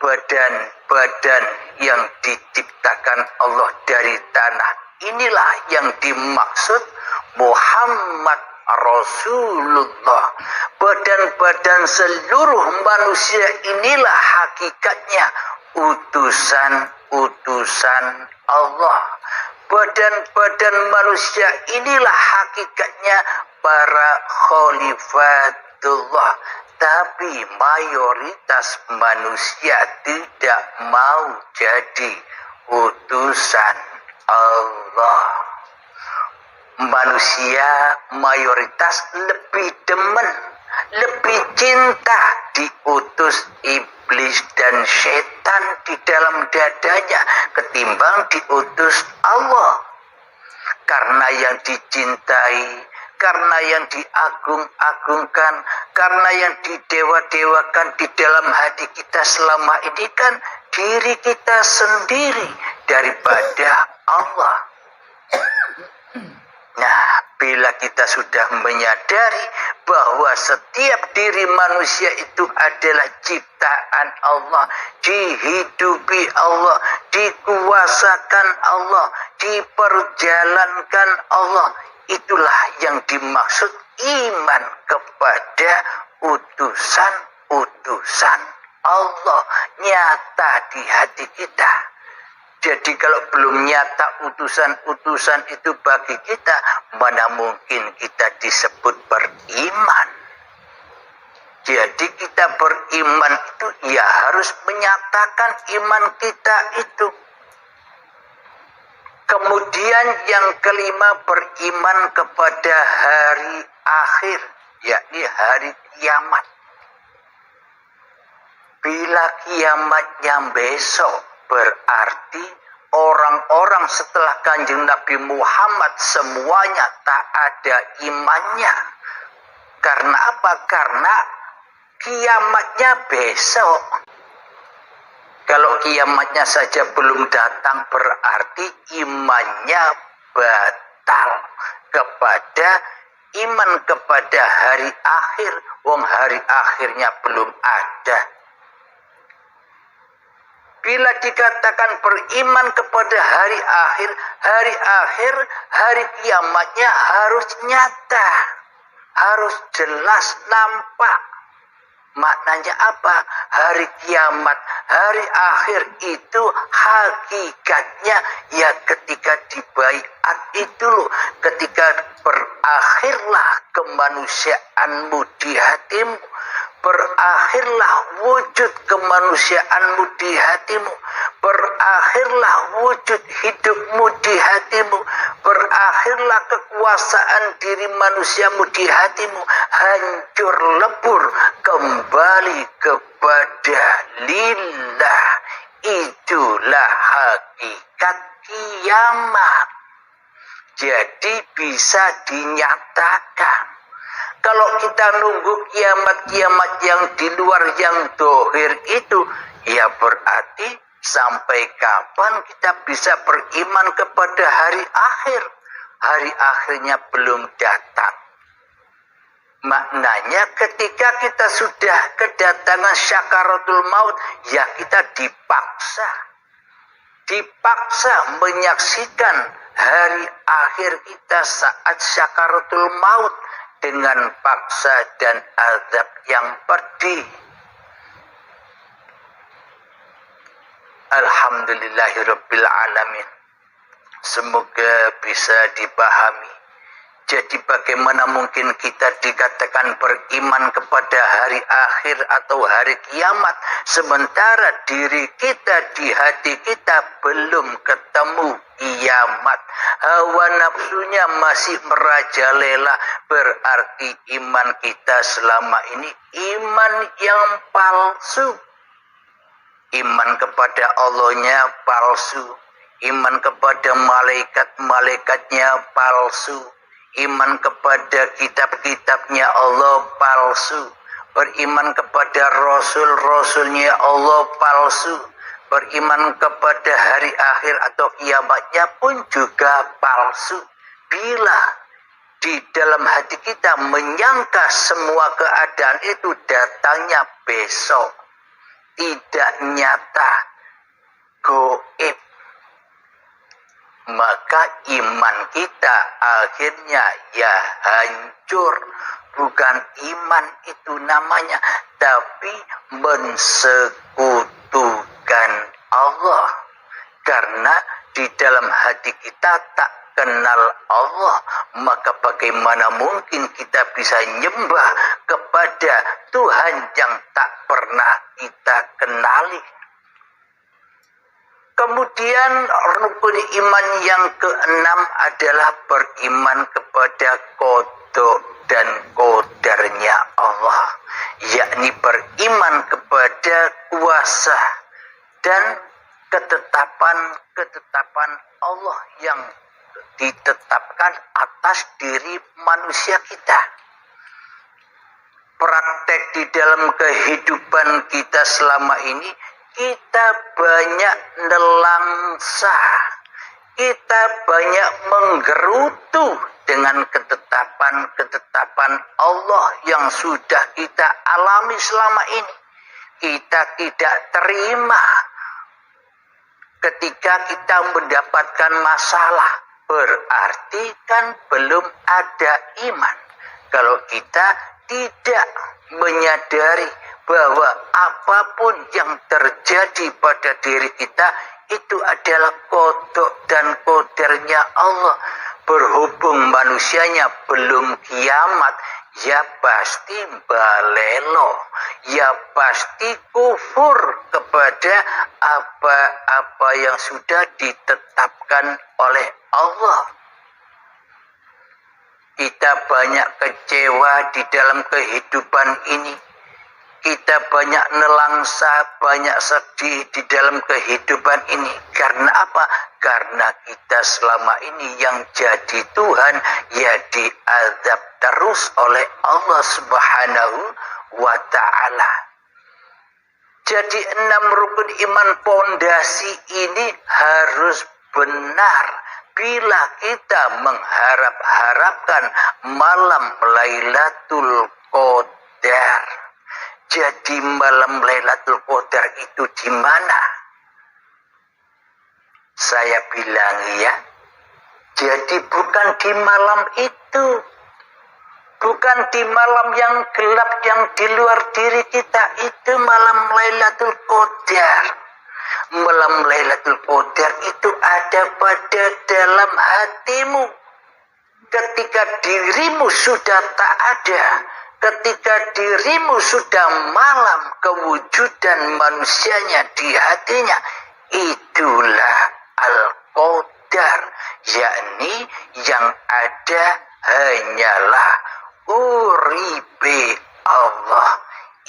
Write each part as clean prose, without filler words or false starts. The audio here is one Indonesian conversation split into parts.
badan-badan yang diciptakan Allah dari tanah. Inilah yang dimaksud Muhammad Rasulullah. Badan-badan seluruh manusia inilah hakikatnya utusan-utusan Allah. Badan-badan manusia inilah hakikatnya para khalifatullah. Tapi mayoritas manusia tidak mau jadi utusan Allah. Manusia mayoritas lebih demen, lebih cinta diutus iblis dan setan di dalam dadanya ketimbang diutus Allah. Karena yang dicintai, karena yang diagung-agungkan, karena yang didewa-dewakan di dalam hati kita selama ini kan diri kita sendiri daripada Allah. Nah, bila kita sudah menyadari bahwa setiap diri manusia itu adalah ciptaan Allah, dihidupi Allah, dikuasakan Allah, diperjalankan Allah, itulah yang dimaksud iman kepada utusan-utusan Allah nyata di hati kita. Jadi kalau belum nyata utusan-utusan itu bagi kita, mana mungkin kita disebut beriman. Jadi kita beriman itu ya harus menyatakan iman kita itu. Kemudian yang kelima, beriman kepada hari akhir, yakni hari kiamat. Bila kiamatnya besok, berarti orang-orang setelah Kanjeng Nabi Muhammad semuanya tak ada imannya. Karena apa? Karena kiamatnya besok. Kalau kiamatnya saja belum datang, berarti imannya batal kepada iman kepada hari akhir. Wong hari akhirnya belum ada. Bila dikatakan beriman kepada hari akhir, hari kiamatnya harus nyata, harus jelas nampak. Maknanya apa? Hari kiamat, hari akhir itu hakikatnya ya ketika dibaiat itu loh, ketika berakhirlah kemanusiaanmu di hatimu. Berakhirlah wujud kemanusiaanmu di hatimu. Berakhirlah wujud hidupmu di hatimu. Berakhirlah kekuasaan diri manusiamu di hatimu. Hancur lebur kembali kepada lillah. Itulah hakikat kiamat. Jadi bisa dinyatakan. Kalau kita nunggu kiamat-kiamat yang di luar yang dohir itu, ya berarti sampai kapan kita bisa beriman kepada hari akhir? Hari akhirnya belum datang. Maknanya ketika kita sudah kedatangan syakaratul maut, ya kita dipaksa menyaksikan hari akhir kita saat syakaratul maut, dengan paksa dan azab yang pedih. Alhamdulillahirabbil alamin. Semoga bisa dipahami. Jadi bagaimana mungkin kita dikatakan beriman kepada hari akhir atau hari kiamat, sementara diri kita di hati kita belum ketemu kiamat. Hawa nafsunya masih merajalela, berarti iman kita selama ini iman yang palsu. Iman kepada Allahnya palsu, iman kepada malaikat-malaikatnya palsu, iman kepada kitab-kitabnya Allah palsu, beriman kepada rasul-rasulnya Allah palsu, beriman kepada hari akhir atau kiamatnya pun juga palsu. Bila di dalam hati kita menyangka semua keadaan itu datangnya besok, tidak nyata, goib, maka iman kita akhirnya ya hancur. Bukan iman itu namanya, tapi mensekutukan Allah. Karena di dalam hati kita tak kenal Allah, maka bagaimana mungkin kita bisa nyembah kepada Tuhan yang tak pernah kita kenali. Kemudian rukun iman yang keenam adalah beriman kepada qada dan qadarnya Allah, yakni beriman kepada kuasa dan ketetapan Allah yang ditetapkan atas diri manusia kita. Praktek di dalam kehidupan kita selama ini, kita banyak nelangsa, kita banyak menggerutu dengan ketetapan Allah yang sudah kita alami selama ini. Kita tidak terima ketika kita mendapatkan masalah, berarti kan belum ada iman. Kalau kita tidak menyadari bahwa apapun yang terjadi pada diri kita itu adalah qada dan qadarnya Allah. Berhubung manusianya belum kiamat, ya pasti balelo, ya pasti kufur kepada apa-apa yang sudah ditetapkan oleh Allah. Kita banyak kecewa di dalam kehidupan ini. Kita banyak nelangsa, banyak sedih di dalam kehidupan ini. Karena apa? Karena kita selama ini yang jadi Tuhan, ya diazab terus oleh Allah Subhanahu wa Ta'ala. Jadi 6 rukun iman pondasi ini harus benar. Bila kita mengharapkan malam Lailatul Qadar. Jadi malam Lailatul Qadar itu di mana? Saya bilang ya, jadi bukan di malam itu. Bukan di malam yang gelap yang di luar diri kita. Itu malam Lailatul Qadar. Malam Lailatul Qadar itu ada pada dalam hatimu. Ketika dirimu sudah tak ada, ketika dirimu sudah malam kewujudan manusianya di hatinya, itulah Al-Qadar, yakni yang ada hanyalah uribe Allah.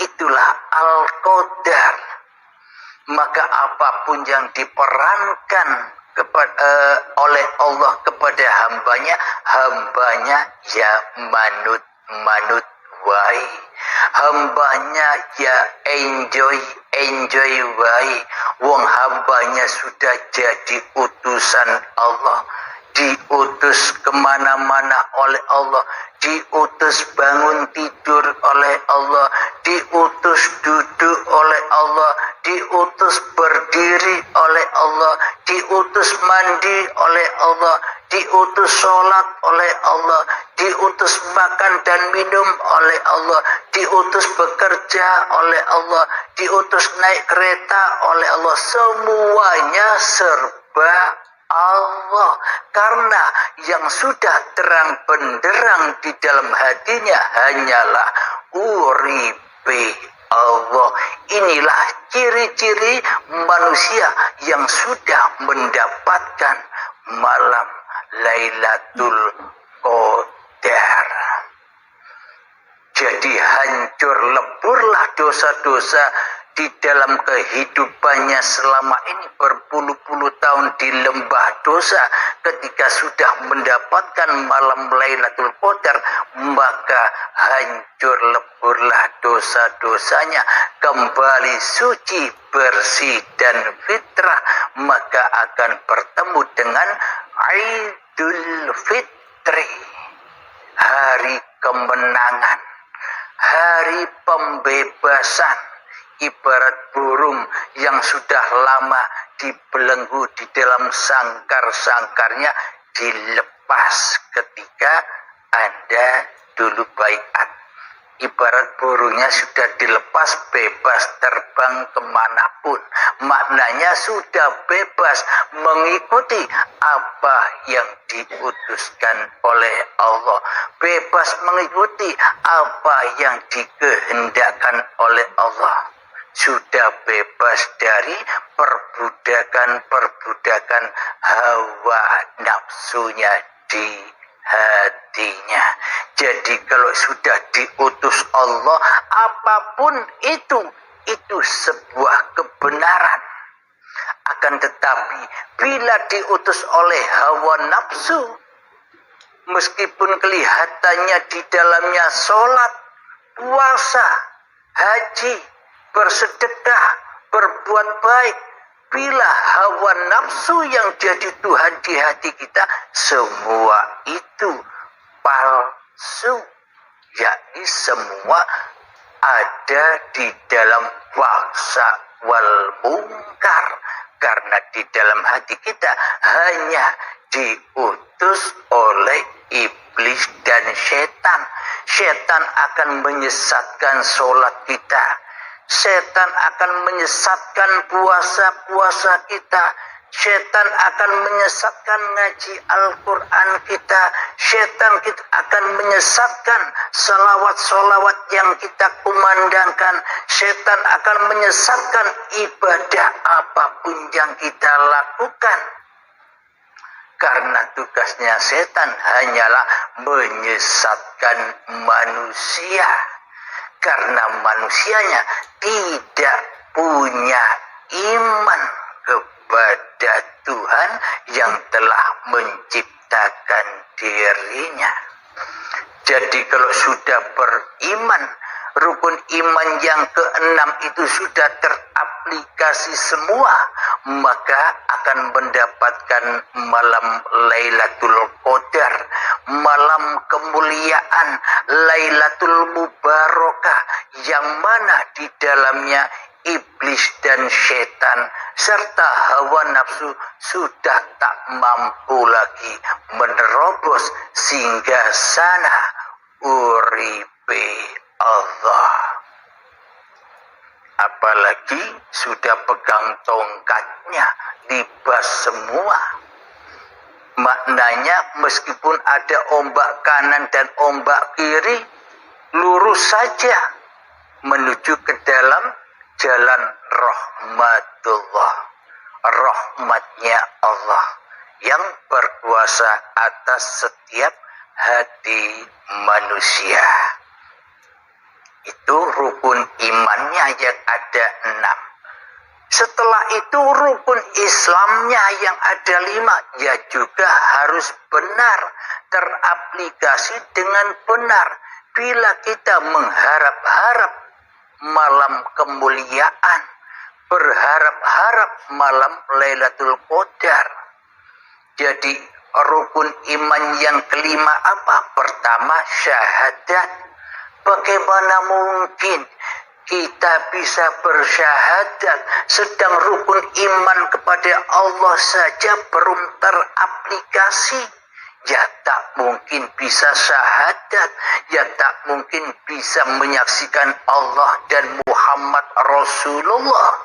Itulah Al-Qadar. Maka apapun yang diperankan oleh Allah kepada hambanya ya manut wae. Hambanya ya enjoy wae. Wong hambanya sudah jadi utusan Allah, diutus kemana-mana oleh Allah, diutus bangun tidur oleh Allah, diutus duduk oleh Allah, diutus berdiri oleh Allah, diutus mandi oleh Allah, diutus sholat oleh Allah, diutus makan dan minum oleh Allah, diutus bekerja oleh Allah, diutus naik kereta oleh Allah. Semuanya serba Allah, karena yang sudah terang benderang di dalam hatinya hanyalah uripe Allah. Inilah ciri-ciri manusia yang sudah mendapatkan malam Lailatul Qadar. Jadi hancur leburlah dosa-dosa di dalam kehidupannya selama ini berpuluh-puluh tahun di lembah dosa. Ketika sudah mendapatkan malam Lailatul Qadar, maka hancur leburlah dosa-dosanya, kembali suci, bersih dan fitrah, maka akan bertemu dengan Idul Fitri, hari kemenangan, hari pembebasan. ibarat burung yang sudah lama dibelenggu di dalam sangkar-sangkarnya, dilepas ketika Anda dulu baiat. Ibarat burungnya sudah dilepas, bebas terbang kemanapun. Maknanya sudah bebas mengikuti apa yang diutuskan oleh Allah. Bebas mengikuti apa yang dikehendakkan oleh Allah. Sudah bebas dari perbudakan-perbudakan hawa nafsunya di hatinya. Jadi kalau sudah diutus Allah, apapun itu sebuah kebenaran. Akan tetapi bila diutus oleh hawa nafsu, meskipun kelihatannya di dalamnya sholat, puasa, haji, bersedekah, berbuat baik, bila hawa nafsu yang jadi Tuhan di hati kita, semua itu palsu. Yakni semua ada di dalam paksa wal mungkar. Karena di dalam hati kita hanya diutus oleh iblis dan setan. Setan akan menyesatkan sholat kita. Setan akan menyesatkan puasa-puasa kita. Setan akan menyesatkan ngaji Al-Quran kita. Setan akan menyesatkan salawat-salawat yang kita kumandangkan. Setan akan menyesatkan ibadah apapun yang kita lakukan. Karena tugasnya setan hanyalah menyesatkan manusia. Karena manusianya tidak punya iman kepada Tuhan yang telah menciptakan dirinya. Jadi kalau sudah beriman, rukun iman yang keenam itu sudah teraplikasi semua, maka akan mendapatkan malam Lailatul Qadar, malam kemuliaan, Lailatul Mubarakah, yang mana di dalamnya iblis dan setan serta hawa nafsu sudah tak mampu lagi menerobos singgah sana uripe Allah. Apalagi sudah pegang tongkatnya, libas semua. Maknanya meskipun ada ombak kanan dan ombak kiri, lurus saja menuju ke dalam jalan rahmatullah, rahmatnya Allah yang berkuasa atas setiap hati manusia. Itu rukun imannya yang ada 6. Setelah itu rukun Islamnya yang ada 5, ya juga harus benar, teraplikasi dengan benar. Bila kita mengharap-harap malam kemuliaan, berharap-harap malam Lailatul Qadar. Jadi rukun iman yang kelima apa? Pertama, syahadat. Bagaimana mungkin kita bisa bersyahadat sedang rukun iman kepada Allah saja belum teraplikasi? Ya tak mungkin bisa syahadat, ya tak mungkin bisa menyaksikan Allah dan Muhammad Rasulullah.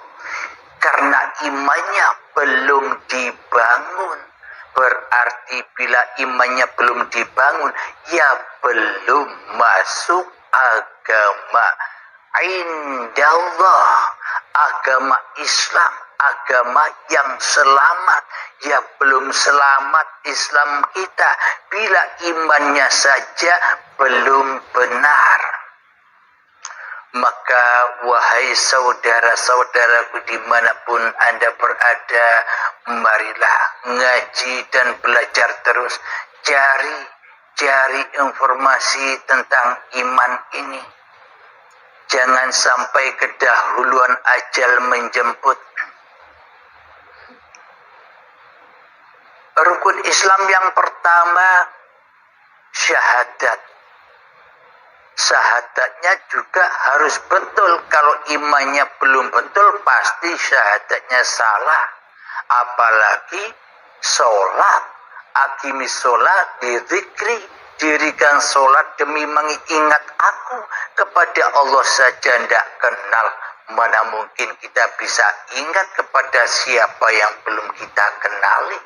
Karena imannya belum dibangun. Berarti bila imannya belum dibangun, ya belum masuk agama indallah, agama Islam, agama yang selamat. Ya belum selamat Islam kita bila imannya saja belum benar. Maka wahai saudara-saudaraku dimanapun Anda berada, marilah ngaji dan belajar terus, cari informasi tentang iman ini. Jangan sampai kedahuluan ajal menjemput. Rukun Islam yang pertama, syahadat. syahadatnya juga harus betul. Kalau imannya belum betul, pasti syahadatnya salah. Apalagi sholat, akimis sholat dizikri, dirikan sholat demi mengingat aku. Kepada Allah saja tidak kenal, mana mungkin kita bisa ingat kepada siapa yang belum kita kenali.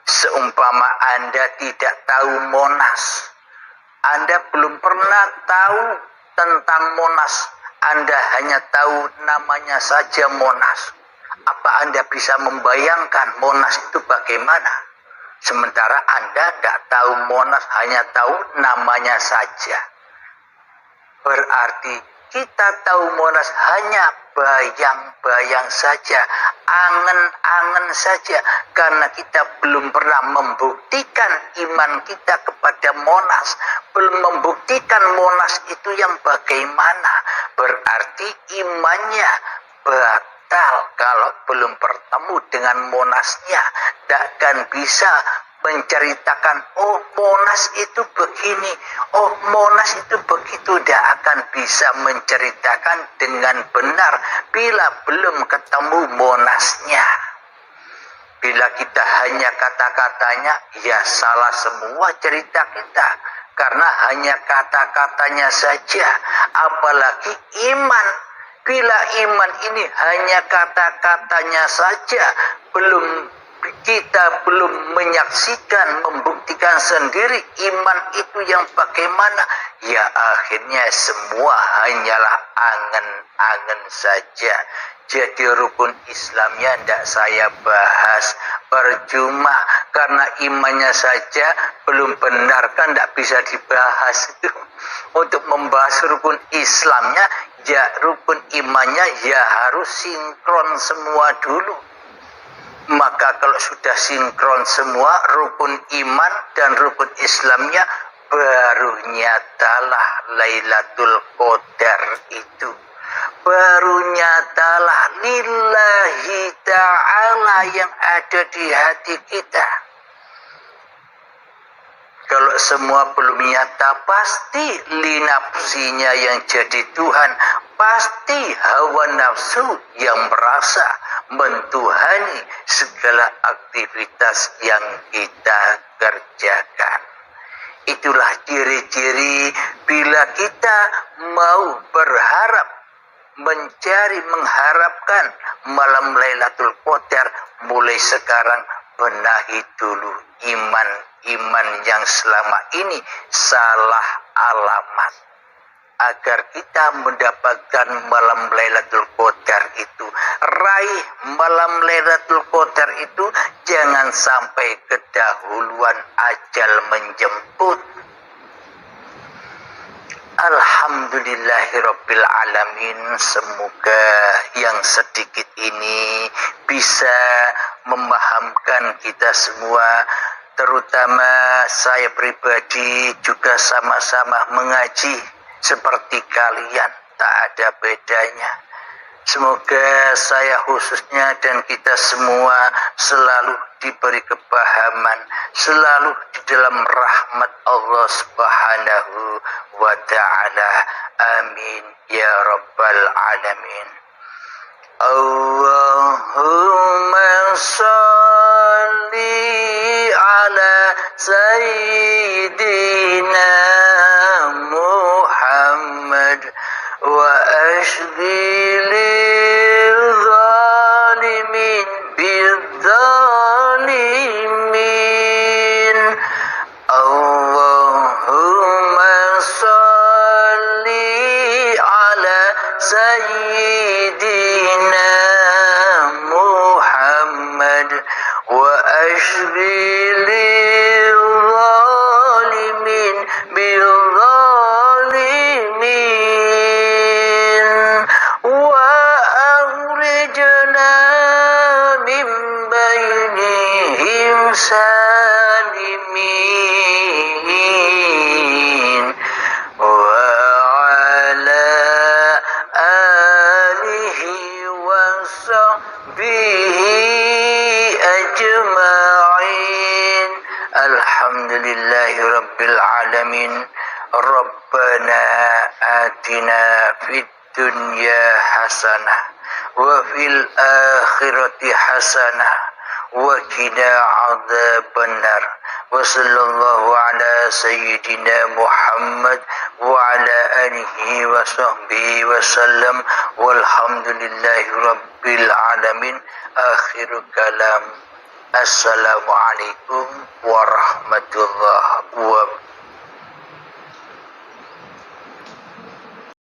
Seumpama Anda tidak tahu Monas, Anda belum pernah tahu tentang Monas, Anda hanya tahu namanya saja Monas. Apa Anda bisa membayangkan Monas itu bagaimana? Sementara Anda tidak tahu Monas, hanya tahu namanya saja. Berarti kita tahu Monas hanya bayang-bayang saja, angen-angen saja, karena kita belum pernah membuktikan iman kita kepada Monas, belum membuktikan Monas itu yang bagaimana. Berarti imannya batal kalau belum bertemu dengan Monasnya. Tidak akan bisa menceritakan, oh Monas itu begini, oh Monas itu begitu. Tidak akan bisa menceritakan dengan benar bila belum ketemu Monasnya. Bila kita hanya kata-katanya, ya salah semua cerita kita, karena hanya kata-katanya saja. Apalagi iman, bila iman ini hanya kata-katanya saja, kita belum menyaksikan, membuktikan sendiri iman itu yang bagaimana, ya akhirnya semua hanyalah angen-angen saja. Jadi rukun Islamnya tidak saya bahas, percuma, karena imannya saja belum benar, kan tidak bisa dibahas itu. Untuk membahas rukun Islamnya, ya rukun imannya ya harus sinkron semua dulu. Maka kalau sudah sinkron semua rukun iman dan rukun Islamnya, baru nyatalah Lailatul Qadar itu. Baru nyatalah lillahi ta'ala yang ada di hati kita. Kalau semua belum nyata, pasti linapsinya yang jadi Tuhan, pasti hawa nafsu yang merasa mentuhani segala aktivitas yang kita kerjakan. Itulah ciri-ciri bila kita mau berharap, mencari, mengharapkan malam Lailatul Qadar. Mulai sekarang benahi dulu iman yang selama ini salah alamat, agar kita mendapatkan malam Lailatul Qadar itu. Raih malam Lailatul Qadar itu, jangan sampai kedahuluan ajal menjemput. Alhamdulillahirabbil alamin. Semoga yang sedikit ini bisa memahamkan kita semua, terutama saya pribadi juga sama-sama mengaji seperti kalian, tak ada bedanya. Semoga saya khususnya dan kita semua selalu diberi kepahaman, selalu di dalam rahmat Allah Subhanahu wa ta'ala. Amin ya rabbal alamin. Allahumma salli ala Sayyidina Muhammad wa ashghil zalimin bizzalimin. Allahumma salli ala Sayyidina Muhammad wa ashghil zalimin bizzalimin wa akhrijna min bainihim salimin wa ala alihi wa sahbihi ajma'in. Alhamdulillahi rabbil alamin. Rabbana atina fid dunya hasanah wa fil akhirati hasanah wa qina adzabannar. Wa sallallahu ala sayyidina Muhammad wa ala alihi wa sahbihi wa sallam walhamdulillahi rabbil alamin. Akhir kalam. Assalamualaikum warahmatullahi wabarakatuh.